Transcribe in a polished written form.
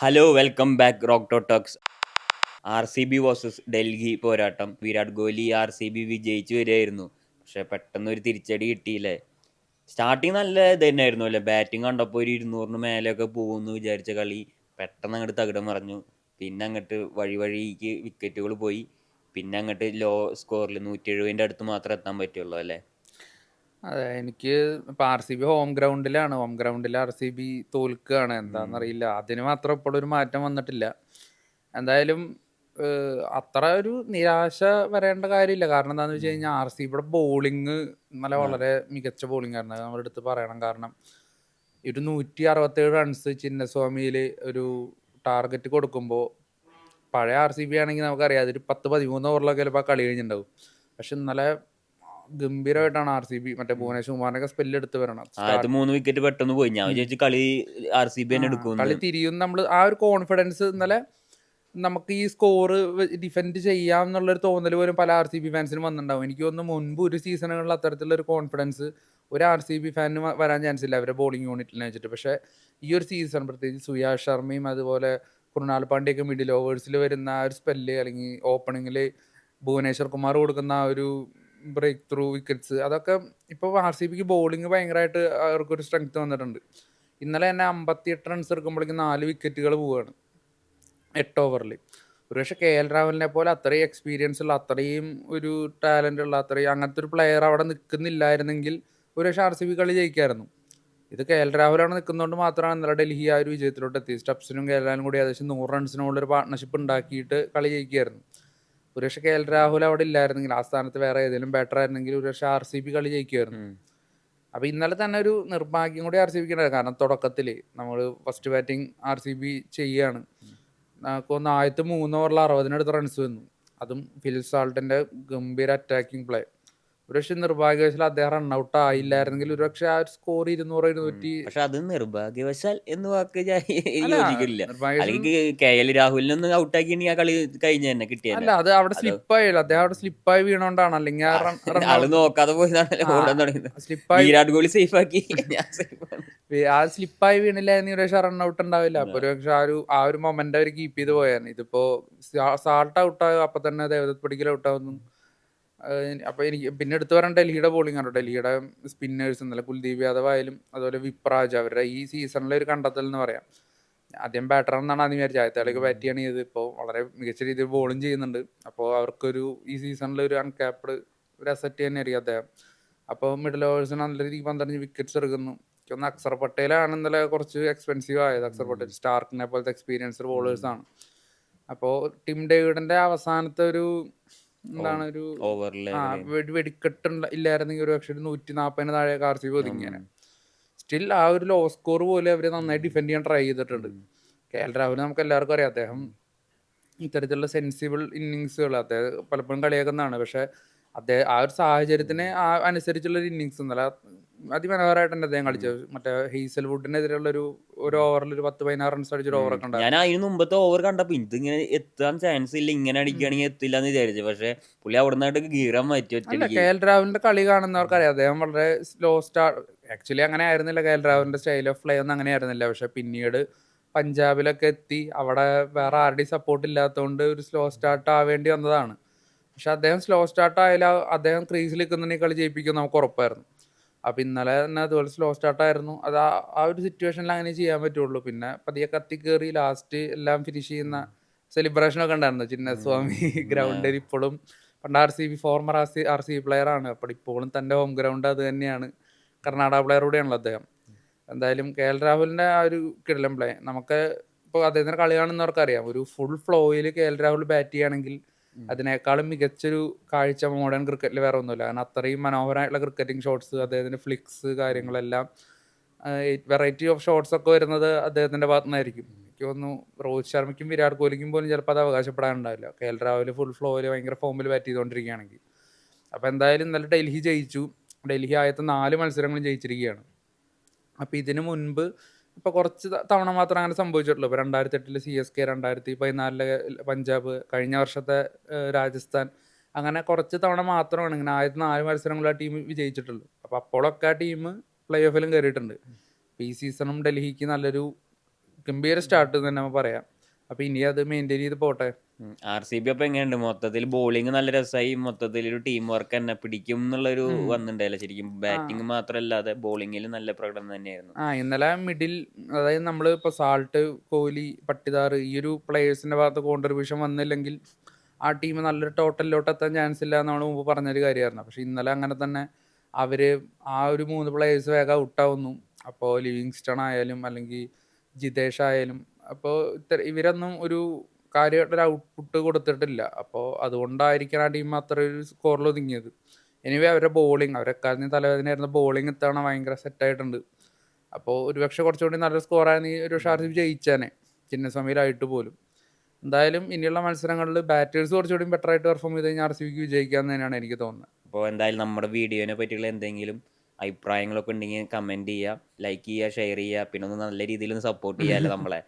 Hello welcome back Rock Talks. R C B versus Delhi പോരാട്ടം. Virat Kohli R C B വിജയിച്ചു വരികയായിരുന്നു. പക്ഷെ പെട്ടെന്ന് ഒരു തിരിച്ചടി കിട്ടിയില്ലേ. സ്റ്റാർട്ടിങ് നല്ല ഇത് തന്നെയായിരുന്നു അല്ലേ. ബാറ്റിംഗ് കണ്ടപ്പോൾ ഒരു 200 മേലെയൊക്കെ പോകുമെന്ന് വിചാരിച്ച കളി പെട്ടെന്ന് അങ്ങോട്ട് തകിടം മറിഞ്ഞു. പിന്നെ അങ്ങോട്ട് വഴിക്ക് വിക്കറ്റുകൾ പോയി. പിന്നെ അങ്ങോട്ട് ലോ സ്കോറിൽ 170 അടുത്ത് മാത്രമേ എത്താൻ പറ്റുള്ളൂ അല്ലേ. അതെ, എനിക്ക് ഇപ്പൊ ആർ സി ബി ഹോം ഗ്രൗണ്ടിലാണ്. ഹോം ഗ്രൗണ്ടിൽ ആർ സി ബി തോൽക്കുകയാണ്. എന്താണെന്നറിയില്ല, അതിന് മാത്രം ഇപ്പോഴൊരു മാറ്റം വന്നിട്ടില്ല. എന്തായാലും അത്ര ഒരു നിരാശ വരേണ്ട കാര്യമില്ല. കാരണം എന്താണെന്ന് വെച്ച് കഴിഞ്ഞാൽ ആർ സി ബിയുടെ ബോളിങ് ഇന്നലെ വളരെ മികച്ച ബോളിംഗ് ആയിരുന്നു. അത് നമ്മുടെ അടുത്ത് പറയണം. കാരണം ഒരു 167 റൺസ് ചിന്നസ്വാമിയിൽ ഒരു ടാർഗറ്റ് കൊടുക്കുമ്പോൾ, പഴയ ആർ സി ബി ആണെങ്കിൽ നമുക്കറിയാം അതൊരു 10-13 ഓവറിലൊക്കെ ചിലപ്പോൾ കളി കഴിഞ്ഞിട്ടുണ്ടാവും. പക്ഷെ ഇന്നലെ ഗംഭീരമായിട്ടാണ് ആർ സി ബി മറ്റേ ഭുവനേശ്വർ കുമാറിനൊക്കെ സ്പെല്ല് എടുത്ത് വരണം. ആദ്യത്തെ 3 വിക്കറ്റ് പെട്ടെന്ന് പോയി. ഞാൻ വിചാരിച്ചു കളി ആർ സി ബി തന്നെ എടുക്കുമെന്ന്. കളി തിരിയും. നമ്മൾ ആ ഒരു കോൺഫിഡൻസ് ഇന്നലെ നമുക്ക് ഈ സ്കോർ ഡിഫെൻഡ് ചെയ്യാം എന്നുള്ളൊരു തോന്നൽ പോലും പല ആർ സി ബി ഫാൻസിനും വന്നിട്ടുണ്ടാവും. എനിക്ക് തോന്നുന്നു മുൻപ് ഒരു സീസണുകളിൽ അത്തരത്തിലുള്ള ഒരു കോൺഫിഡൻസ് ഒരു ആർ സി ബി ഫാനിന് വരാൻ ചാൻസ് ഇല്ല അവരുടെ ബോളിംഗ് യൂണിറ്റിനെ വെച്ചിട്ട്. പക്ഷേ ഈ ഒരു സീസൺ പ്രത്യേകിച്ച് സുയാഷ് ശർമ്മയും അതുപോലെ കൃണാൽ പാണ്ഡ്യയൊക്കെ മിഡിൽ ഓവേഴ്സിൽ വരുന്ന ആ ഒരു സ്പെല്ല്, അല്ലെങ്കിൽ ഓപ്പണിങ്ങിൽ ഭുവനേശ്വർ കുമാർ കൊടുക്കുന്ന ആ ഒരു ബ്രേക്ക് ത്രൂ വിക്കറ്റ്സ്, അതൊക്കെ ഇപ്പോൾ ആർ സി ബിക്ക് ബോളിംഗ് ഭയങ്കരമായിട്ട് അവർക്കൊരു സ്ട്രെങ്ത് വന്നിട്ടുണ്ട്. ഇന്നലെ തന്നെ 58 റൺസ് എടുക്കുമ്പോഴേക്കും 4 വിക്കറ്റുകൾ പോവുകയാണ് 8 ഓവറിൽ. ഒരുപക്ഷെ കെ എൽ രാഹുലിനെ പോലെ അത്രയും എക്സ്പീരിയൻസ് ഉള്ള, അത്രയും ഒരു ടാലൻ്റ് ഉള്ള, അത്രയും അങ്ങനത്തെ ഒരു പ്ലെയർ അവിടെ നിൽക്കുന്നില്ലായിരുന്നെങ്കിൽ ഒരുപക്ഷെ ആർ സി ബി കളി ജയിക്കായിരുന്നു. ഇത് കെ എൽ രാഹുലാണ് നിൽക്കുന്നതുകൊണ്ട് മാത്രമാണ് ഇന്നലെ ഡൽഹി ആ ഒരു വിജയത്തിലോട്ട് എത്തി. സ്റ്റബ്സിനും കെ എൽ രാഹുലും കൂടി ഏകദേശം 100 റൺസിനുള്ളൊരു പാർട്ട്ണർഷിപ്പ് ഉണ്ടാക്കിയിട്ട് കളി ജയിക്കുകയായിരുന്നു. ഒരുപക്ഷെ കെ എൽ രാഹുൽ അവിടെ ഇല്ലായിരുന്നെങ്കിൽ, ആ സ്ഥാനത്ത് വേറെ ഏതെങ്കിലും ബാറ്റർ ആയിരുന്നെങ്കിൽ ഒരുപക്ഷെ ആർ സി ബി കളി ജയിക്കുമായിരുന്നു. അപ്പോൾ ഇന്നലെ തന്നെ ഒരു നിർഭാഗ്യം കൂടി ആർ സി ബിക്ക് ഉണ്ടായിരുന്നു. കാരണം തുടക്കത്തിൽ നമ്മൾ first batting R C B ചെയ്യുകയാണ്. നമുക്കൊന്ന് ആദ്യത്തെ 3 ഓവറിൽ 60 റൺസ് വന്നു. അതും ഫിൽ സാൾട്ടിൻ്റെ ഗംഭീര അറ്റാക്കിംഗ് പ്ലേ. ഒരുപക്ഷെ നിർഭാഗ്യവശാൽ അദ്ദേഹം റൺഔട്ട് ആയില്ലായിരുന്നെങ്കിൽ ഒരുപക്ഷെ ആ ഒരു സ്കോർ 200-200. പക്ഷെ അത് നിർഭാഗ്യവശാൽ എന്ന് വാക്ക് ഞാൻ അല്ല, യോജിക്കില്ല. നിർഭാഗ്യവശാൽ അല്ലെങ്കിൽ കെ എൽ രാഹുലിനൊന്ന് ഔട്ടാക്കിയെങ്കിൽ ആ കളി കഴിഞ്ഞ തന്നെ കിട്ടിയെന്നെ. അല്ല, അത് അവിടെ അത് സ്ലിപ്പായില്ല. അദ്ദേഹം അവിടെ സ്ലിപ്പായി വീണോണ്ടാണ്. അല്ലെങ്കിൽ ആ ആള് റൺഔട്ട് നോക്കാതെ പോയതാണല്ലോ ഓടാൻ തുടങ്ങിയത്. സ്ലിപ്പായി വിരാട് കോഹ്ലി സേഫ് ആക്കി. ഞാൻ safe ആണ്. ആ സ്ലിപ്പായി വീണില്ലായിരുന്നു ഒരുപക്ഷെ റൺഔട്ട് ഉണ്ടാവില്ല. അപ്പൊ ഒരുപക്ഷെ ആ ഒരു മൊമെന്റ് അവർ കീപ്പ് ചെയ്ത് പോയാണ്. ഇതിപ്പോ സാൾട്ട് ഔട്ടാകും, അപ്പൊ തന്നെ ദേവദത്ത് പടിക്കൽ ഔട്ടാവുന്നു. അപ്പൊ എനിക്ക് പിന്നെ എടുത്തു പറയാൻ ഡൽഹിയുടെ ബോളിംഗ് ആണ്. ഡൽഹിയുടെ സ്പിന്നേഴ്സ് ഇന്നലെ കുൽദീപ് യാദവ് ആയാലും അതുപോലെ വിപ്രാജ്, അവരുടെ ഈ സീസണിലെ ഒരു കണ്ടെത്തൽ എന്ന് പറയാം. ആദ്യം ബാറ്റർ എന്നാണ് ആദ്യം വിചാരിച്ചത്. ആദ്യത്തെ കളിക്ക് ബാറ്റ് ചെയ്യാണ് ചെയ്ത്. ഇപ്പോൾ വളരെ മികച്ച രീതിയിൽ ബോളും ചെയ്യുന്നുണ്ട്. അപ്പോൾ അവർക്കൊരു ഈ സീസണിൽ ഒരു അൺക്യാപ്ഡ് ഒരു അസറ്റ് തന്നെ ആയിരിക്കും അദ്ദേഹം. അപ്പോൾ മിഡിൽ ഓവേഴ്സിന് നല്ല രീതിക്ക് 12 വിക്കറ്റ്സ് എടുക്കുന്നു. എനിക്കൊന്ന് അക്സർ പട്ടേലാണ് ഇന്നലെ കുറച്ച് എക്സ്പെൻസീവ് ആയത്. അക്സർ പട്ടേൽ സ്റ്റാർക്കിനെ പോലത്തെ എക്സ്പീരിയൻസ്ഡ് ബോളേഴ്സാണ്. അപ്പോൾ ടിം ഡേവിഡിന്റെ അവസാനത്തെ ഒരു എന്താണ് ഒരു ഓവറിലെ വെടിക്കെട്ട് ഇല്ലായിരുന്നെങ്കിൽ ഒരു പക്ഷേ 140 താഴെ ആർ സി ബി ഒതുങ്ങിയാണ്. സ്റ്റിൽ ആ ഒരു ലോ സ്കോർ പോലെ അവർ നന്നായി ഡിഫെൻഡ് ചെയ്യാൻ ട്രൈ ചെയ്തിട്ടുണ്ട്. കെ എൽ രാഹുൽ നമുക്ക് എല്ലാവർക്കും അറിയാം, അദ്ദേഹം ഇത്തരത്തിലുള്ള സെൻസിബിൾ ഇന്നിങ്സുകൾ അദ്ദേഹം പലപ്പോഴും കളിയാക്കുന്നതാണ്. പക്ഷേ അദ്ദേഹം ആ ഒരു സാഹചര്യത്തിന് അനുസരിച്ചുള്ളൊരു ഇന്നിങ്സ് ഇന്നലെ അതിമനോഹരമായിട്ട് തന്നെ അദ്ദേഹം കളിച്ചത്. മറ്റേ ഹെയ്സൽവുഡിനെതിരെയുള്ള ഒരു ഓവറിൽ ഒരു 10-16 റൺസ് അടിച്ചൊരു ഓവറൊക്കെ ഞാൻ ഉണ്ടായിരുന്നു. അതിന് മുമ്പത്തെ ഓവർ കണ്ടപ്പോ ഇതിങ്ങനെ എത്താൻ ചാൻസ് ഇല്ല, ഇങ്ങനെ അടിക്കുകയാണെങ്കിൽ എത്തില്ല എന്ന് വിചാരിച്ചു. പക്ഷെ പുള്ളി അവിടെ നിന്നായിട്ട് ഗീറാൻ മാറ്റി അല്ല, ഒറ്റയടിക്ക്. കെ എൽ രാഹുലിന്റെ കളി കാണുന്നവർക്ക് അറിയാം, അദ്ദേഹം വളരെ സ്ലോ സ്റ്റാർട്ട്. ആക്ച്വലി അങ്ങനെ ആയിരുന്നില്ല കെ എൽ രാഹുലിന്റെ സ്റ്റൈൽ ഓഫ് പ്ലേ ഒന്നും അങ്ങനെ ആയിരുന്നില്ല. പക്ഷെ പിന്നീട് പഞ്ചാബിലൊക്കെ എത്തി അവിടെ വേറെ ആരുടെയും സപ്പോർട്ട് ഇല്ലാത്തതുകൊണ്ട് ഒരു സ്ലോ സ്റ്റാർട്ട് ആവേണ്ടി വന്നതാണ്. പക്ഷെ അദ്ദേഹം സ്ലോ സ്റ്റാർട്ട് ആയാലും അദ്ദേഹം ക്രീസിൽ നിൽക്കുന്നുണ്ടെങ്കിൽ കളി ജയിപ്പിക്കും നമുക്ക് ഉറപ്പായിരുന്നു. അപ്പം ഇന്നലെ തന്നെ അതുപോലെ സ്ലോ സ്റ്റാർട്ടായിരുന്നു. അത് ആ ഒരു സിറ്റുവേഷനിൽ അങ്ങനെ ചെയ്യാൻ പറ്റുള്ളൂ. പിന്നെ പതിയെ കത്തി കയറി ലാസ്റ്റ് എല്ലാം ഫിനിഷ് ചെയ്യുന്ന സെലിബ്രേഷനൊക്കെ ഉണ്ടായിരുന്നു. ചിന്നസ്വാമി ഗ്രൗണ്ടിൽ ഇപ്പോഴും പണ്ട് R C B former R C B player ആണ്. അപ്പോൾ ഇപ്പോഴും തൻ്റെ ഹോം ഗ്രൗണ്ട് അത് തന്നെയാണ്. കർണാടക പ്ലെയർ കൂടെയാണല്ലോ അദ്ദേഹം. എന്തായാലും കെ എൽ രാഹുലിൻ്റെ ആ ഒരു കിടിലൻ പ്ലേ നമുക്ക് ഇപ്പോൾ അദ്ദേഹത്തിൻ്റെ കളി കാണുന്നവർക്കറിയാം. ഒരു ഫുൾ ഫ്ലോയിൽ കെ എൽ രാഹുൽ ബാറ്റ് ചെയ്യുകയാണെങ്കിൽ അതിനേക്കാളും മികച്ചൊരു കാഴ്ച മോഡേൺ ക്രിക്കറ്റിൽ വേറെ ഒന്നുമില്ല. കാരണം അത്രയും മനോഹരമായിട്ടുള്ള ക്രിക്കറ്റിംഗ് ഷോട്ട്സ്, അദ്ദേഹത്തിൻ്റെ ഫ്ലിക്സ് കാര്യങ്ങളെല്ലാം വെറൈറ്റി ഓഫ് ഷോട്ട്സ് ഒക്കെ വരുന്നത് അദ്ദേഹത്തിൻ്റെ ഭാഗത്തു നിന്നായിരിക്കും. എനിക്ക് തോന്നുന്നു രോഹിത് ശർമ്മയ്ക്കും വിരാട് കോഹ്ലിക്കും പോലും ചിലപ്പോൾ അത് അവകാശപ്പെടാനുണ്ടാവില്ല, കെ എൽ രാഹുൽ ഫുൾ ഫ്ലോയിൽ ഭയങ്കര ഫോമിൽ ബാറ്റ് ചെയ്തുകൊണ്ടിരിക്കുകയാണെങ്കിൽ. അപ്പോൾ എന്തായാലും ഇന്നലെ ഡൽഹി ജയിച്ചു. ഡൽഹി ആദ്യത്തെ 4 മത്സരങ്ങളും ജയിച്ചിരിക്കുകയാണ്. അപ്പോൾ ഇതിന് മുൻപ് ഇപ്പോൾ കുറച്ച് തവണ മാത്രം അങ്ങനെ സംഭവിച്ചിട്ടുള്ളൂ. ഇപ്പോൾ 2008 CSK, 2014 പഞ്ചാബ്, കഴിഞ്ഞ വർഷത്തെ രാജസ്ഥാൻ, അങ്ങനെ കുറച്ച് തവണ മാത്രമാണ് ഇങ്ങനെ ആദ്യത്തെ 4 മത്സരങ്ങൾ ആ ടീം വിജയിച്ചിട്ടുള്ളൂ. അപ്പോൾ അപ്പോഴൊക്കെ ആ ടീം പ്ലേ ഓഫിലും കയറിയിട്ടുണ്ട്. അപ്പോൾ ഈ സീസണും ഡൽഹിക്ക് നല്ലൊരു ഗംഭീര സ്റ്റാർട്ട് തന്നെ നമുക്ക് പറയാം. അപ്പോൾ ഇനി അത് മെയിൻറ്റെയിൻ ചെയ്ത് പോട്ടെ. RCB അപ്പോൾ എങ്ങനെയുണ്ട് മൊത്തത്തിൽ? ബോളിംഗ് നല്ല രസമായി, മൊത്തത്തിൽ ഒരു ടീം വർക്ക് തന്നെ പിടിക്കും എന്നുള്ളൊരു ഉം. വന്നിട്ടുണ്ടായില്ല ശരിക്കും. ആ ബാറ്റിംഗ് മാത്രമല്ലാതെ ബോളിങ്ങിൽ നല്ല പ്രകടനം തന്നെയായിരുന്നു. ഇന്നലെ മിഡിൽ, അതായത് നമ്മൾ ഇപ്പോൾ സാൾട്ട്, കോഹ്ലി, പട്ടിദാർ ഈ ഒരു പ്ലേയേഴ്സിൻ്റെ ഭാഗത്ത് കോൺട്രിബ്യൂഷൻ വന്നില്ലെങ്കിൽ ആ ടീം നല്ലൊരു ടോട്ടലിലോട്ട് എത്താൻ ചാൻസ് ഇല്ല എന്ന് നമ്മൾ മുമ്പ് പറഞ്ഞൊരു കാര്യമായിരുന്നു. പക്ഷേ ഇന്നലെ അങ്ങനെ തന്നെ അവർ ആ ഒരു 3 പ്ലേയേഴ്സ് വേഗം ഔട്ടാവുന്നു. അപ്പോൾ ലിവിങ്സ്റ്റൺ ആയാലും അല്ലെങ്കിൽ ജിതേഷ് ആയാലും, അപ്പോൾ ഇവരൊന്നും ഒരു കാര്യമായിട്ടൊരു ഔട്ട്പുട്ട് കൊടുത്തിട്ടില്ല. അപ്പോൾ അതുകൊണ്ടായിരിക്കണം ആ ടീം അത്ര ഒരു സ്കോറിൽ ഒതുങ്ങിയത്. എനിവേ അവരുടെ ബോളിംഗ്, അവരെക്കാളും തലവേദനയായിരുന്ന ബോളിംഗ് ഇത്തവണ ഭയങ്കര സെറ്റായിട്ടുണ്ട്. അപ്പോൾ ഒരുപക്ഷെ കുറച്ചുകൂടി നല്ലൊരു സ്കോറായിരുന്നെങ്കിൽ ഒരു RCB ജയിച്ചേനെ, ചിന്നസ്വാമിയിലായിട്ട് പോലും. എന്തായാലും ഇനിയുള്ള മത്സരങ്ങളിൽ ബാറ്റേഴ്സ് കുറച്ചുകൂടി ബെറ്റർ ആയിട്ട് പെർഫോം ചെയ്ത് കഴിഞ്ഞാൽ RCBക്ക് വിജയിക്കാമെന്ന് തന്നെയാണ് എനിക്ക് തോന്നുന്നത്. അപ്പോൾ എന്തായാലും നമ്മുടെ വീഡിയോനെ പറ്റിയുള്ള എന്തെങ്കിലും അഭിപ്രായങ്ങളൊക്കെ ഉണ്ടെങ്കിൽ കമൻറ്റ് ചെയ്യുക, ലൈക്ക് ചെയ്യുക, ഷെയർ ചെയ്യുക, പിന്നെ ഒന്ന് നല്ല രീതിയിൽ ഒന്ന് സപ്പോർട്ട് ചെയ്യാമല്ലോ നമ്മളെ.